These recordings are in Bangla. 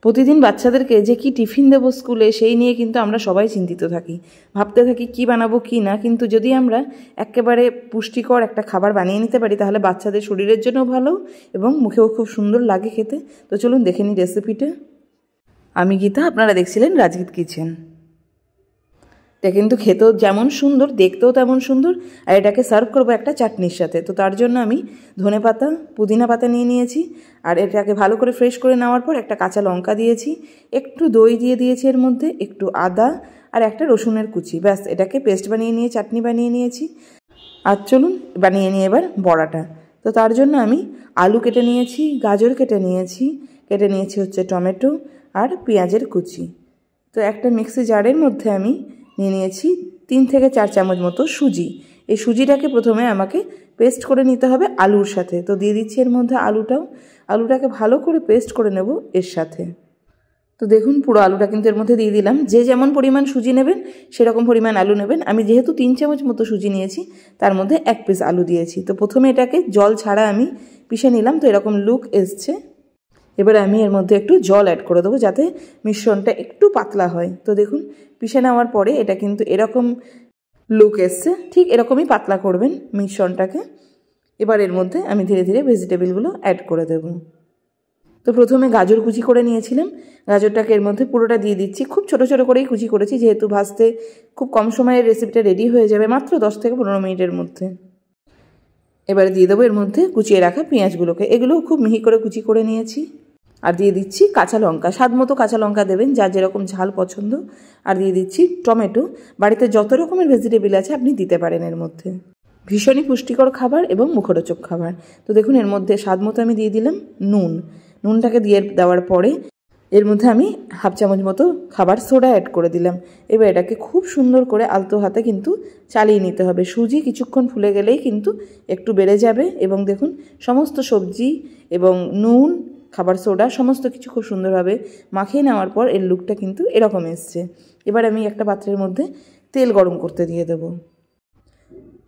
প্রতিদিন বাচ্চাদেরকে যে কি টিফিন দেবো স্কুলে সেই নিয়ে কিন্তু আমরা সবাই চিন্তিত থাকি, ভাবতে থাকি কি বানাবো কি না। কিন্তু যদি আমরা একেবারে পুষ্টিকর একটা খাবার বানিয়ে নিতে পারি তাহলে বাচ্চাদের শরীরের জন্যও ভালো এবং মুখেও খুব সুন্দর লাগে খেতে। তো চলুন দেখে নিই রেসিপিটা। আমি গীতা, আপনারা দেখছিলেন রাজগীত কিচেন। এটা কিন্তু খেতেও যেমন সুন্দর, দেখতেও তেমন সুন্দর। আর এটাকে সার্ভ করবো একটা চাটনির সাথে। তো তার জন্য আমি ধনেপাতা, পুদিনা পাতা নিয়ে নিয়েছি। আর এটাকে ভালো করে ফ্রেশ করে নেওয়ার পর একটা কাঁচা লঙ্কা দিয়েছি, একটু দই দিয়ে দিয়েছি এর মধ্যে, একটু আদা আর একটা রসুনের কুচি। ব্যাস, এটাকে পেস্ট বানিয়ে নিয়ে চাটনি বানিয়ে নিয়েছি। আর চলুন বানিয়ে নিয়ে এবার বড়াটা। তো তার জন্য আমি আলু কেটে নিয়েছি, গাজর কেটে নিয়েছি হচ্ছে টমেটো আর পেঁয়াজের কুচি। তো একটা মিক্সি জারের মধ্যে আমি নিয়ে নিয়েছি 3 থেকে 4 চামচ মতো সুজি। এই সুজিটাকে প্রথমে আমাকে পেস্ট করে নিতে হবে আলুর সাথে। তো দিয়ে দিচ্ছি এর মধ্যে আলুটাকে ভালো করে পেস্ট করে নেব এর সাথে। তো দেখুন পুরো আলুটা কিন্তু এর মধ্যে দিয়ে দিলাম। যে যেমন পরিমাণ সুজি নেবেন সেরকম পরিমাণ আলু নেবেন। আমি যেহেতু 3 চামচ মতো সুজি নিয়েছি তার মধ্যে 1 পিস আলু দিয়েছি। তো প্রথমে এটাকে জল ছাড়া আমি পিষে নিলাম। তো এরকম লুক এসছে। এবারে আমি এর মধ্যে একটু জল অ্যাড করে দেবো যাতে মিশ্রণটা একটু পাতলা হয়। তো দেখুন পিষে নেওয়ার পরে এটা কিন্তু এরকম লুক এসছে। ঠিক এরকমই পাতলা করবেন মিশ্রণটাকে। এবার এর মধ্যে আমি ধীরে ধীরে ভেজিটেবলগুলো অ্যাড করে দেব। তো প্রথমে গাজর কুচি করে নিয়েছিলাম, গাজরটাকে এর মধ্যে পুরোটা দিয়ে দিচ্ছি। খুব ছোট ছোট করেই কুচি করেছি, যেহেতু ভাজতে খুব কম সময়ের রেসিপিটা রেডি হয়ে যাবে, মাত্র 10 থেকে 15 মিনিটের মধ্যে। এবারে দিয়ে দেবো এর মধ্যে কুচিয়ে রাখা পেঁয়াজগুলোকে, এগুলোও খুব মিহি করে কুচি করে নিয়েছি। আর দিয়ে দিচ্ছি কাঁচা লঙ্কা, স্বাদ মতো কাঁচা লঙ্কা দেবেন, যার যেরকম ঝাল পছন্দ। আর দিয়ে দিচ্ছি টমেটো। বাড়িতে যত রকমের ভেজিটেবল আছে আপনি দিতে পারেন এর মধ্যে। ভীষণই পুষ্টিকর খাবার এবং মুখরোচক খাবার। তো দেখুন এর মধ্যে স্বাদ মতো আমি দিয়ে দিলাম নুনটাকে দিয়ে দেওয়ার পরে এর মধ্যে আমি 1/2 চামচ মতো খাবার সোডা অ্যাড করে দিলাম। এবার এটাকে খুব সুন্দর করে আলতো হাতে কিন্তু চালিয়ে নিতে হবে। সুজি কিছুক্ষণ ফুলে গেলেই কিন্তু একটু বেড়ে যাবে। এবং দেখুন সমস্ত সবজি এবং নুন, খাবার সোডা সমস্ত কিছু খুব সুন্দরভাবে মাখিয়ে নেওয়ার পর এর লুকটা কিন্তু এরকম এসছে। এবার আমি একটা পাত্রের মধ্যে তেল গরম করতে দিয়ে দেবো।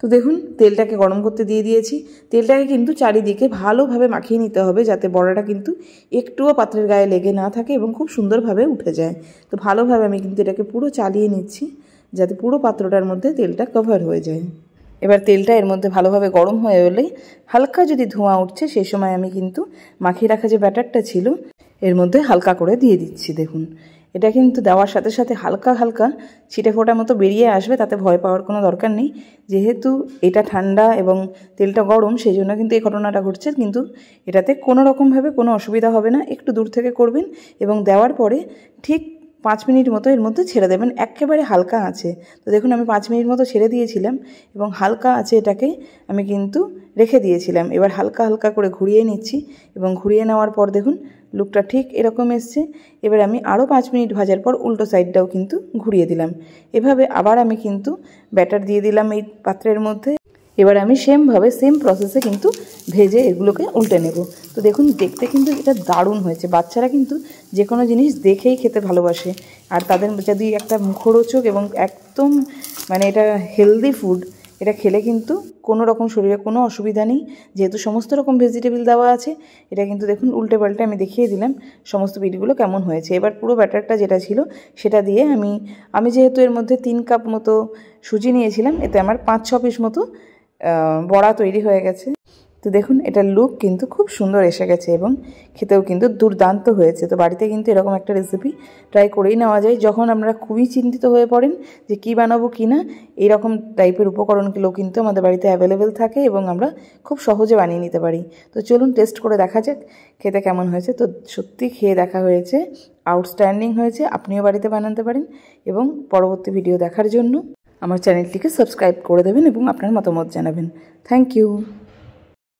তো দেখুন তেলটাকে গরম করতে দিয়ে দিয়েছি। তেলটাকে কিন্তু চারিদিকে ভালোভাবে মাখিয়ে নিতে হবে যাতে বড়াটা কিন্তু একটুও পাত্রের গায়ে লেগে না থাকে এবং খুব সুন্দরভাবে উঠে যায়। তো ভালোভাবে আমি কিন্তু এটাকে পুরো চালিয়ে নিচ্ছি যাতে পুরো পাত্রটার মধ্যে তেলটা কভার হয়ে যায়। এবার তেলটা এর মধ্যে ভালোভাবে গরম হয়ে এলেই হালকা যদি ধোঁয়া উঠছে সেই সময় আমি কিন্তু মাখিয়ে রাখা যে ব্যাটারটা ছিল এর মধ্যে হালকা করে দিয়ে দিচ্ছি। দেখুন এটা কিন্তু দেওয়ার সাথে সাথে হালকা হালকা ছিটে ফোঁটা মতো বেরিয়ে আসবে, তাতে ভয় পাওয়ার কোনো দরকার নেই। যেহেতু এটা ঠান্ডা এবং তেলটা গরম সেই জন্য কিন্তু এই ঘটনাটা ঘটছে। কিন্তু এটাতে কোনো রকমভাবে কোনো অসুবিধা হবে না। একটু দূর থেকে করবেন এবং দেওয়ার পরে ঠিক 5 মিনিট মতো এর মধ্যে ছেড়ে দেবেন একেবারে হালকা আঁচে। তো দেখুন আমি 5 মিনিট মতো ছেড়ে দিয়েছিলাম এবং হালকা আঁচে এটাকে আমি কিন্তু রেখে দিয়েছিলাম। এবার হালকা হালকা করে ঘুরিয়ে নিচ্ছি এবং ঘুরিয়ে নেওয়ার পর দেখুন লুকটা ঠিক এরকম এসছে। এবার আমি আরও 5 মিনিট ভাজার পর উল্টো সাইডটাও কিন্তু ঘুরিয়ে দিলাম। এভাবে আবার আমি কিন্তু ব্যাটার দিয়ে দিলাম এই পাত্রের মধ্যে। এবার আমি সেম প্রসেসে কিন্তু ভেজে এগুলোকে উল্টে নেব। তো দেখুন দেখতে কিন্তু এটা দারুণ হয়েছে। বাচ্চারা কিন্তু যে কোনো জিনিস দেখেই খেতে ভালোবাসে। আর তাদের যদি একটা মুখরোচক এবং একদম মানে এটা হেলদি ফুড, এটা খেলে কিন্তু কোনো রকম শরীরে কোনো অসুবিধা নেই, যেহেতু সমস্ত রকম ভেজিটেবল দেওয়া আছে। এটা কিন্তু দেখুন উল্টে পাল্টে আমি দেখিয়ে দিলাম সমস্ত পিঠগুলো কেমন হয়েছে। এবার পুরো ব্যাটারটা যেটা ছিল সেটা দিয়ে আমি যেহেতু এর মধ্যে 3 কাপ মতো সুজি নিয়েছিলাম, এতে আমার 5-6 পিস মতো বড়া তৈরি হয়ে গেছে। তো দেখুন এটার লুক কিন্তু খুব সুন্দর এসে গেছে এবং খেতেও কিন্তু দুর্দান্ত হয়েছে। তো বাড়িতে কিন্তু এরকম একটা রেসিপি ট্রাই করেই নেওয়া যায় যখন আমরা খুবই চিন্তিত হয়ে পড়েন যে কী বানাবো কী না। এইরকম টাইপের উপকরণগুলো কিন্তু আমাদের বাড়িতে অ্যাভেলেবেল থাকে এবং আমরা খুব সহজে বানিয়ে নিতে পারি। তো চলুন টেস্ট করে দেখা যাক খেতে কেমন হয়েছে। তো সত্যি খেয়ে দেখা হয়েছে, আউটস্ট্যান্ডিং হয়েছে। আপনিও বাড়িতে বানাতে পারেন এবং পরবর্তী ভিডিও দেখার জন্য আমার চ্যানেলটিকে সাবস্ক্রাইব করে দেবেন এবং আপনার মতামত জানাবেন। Thank you.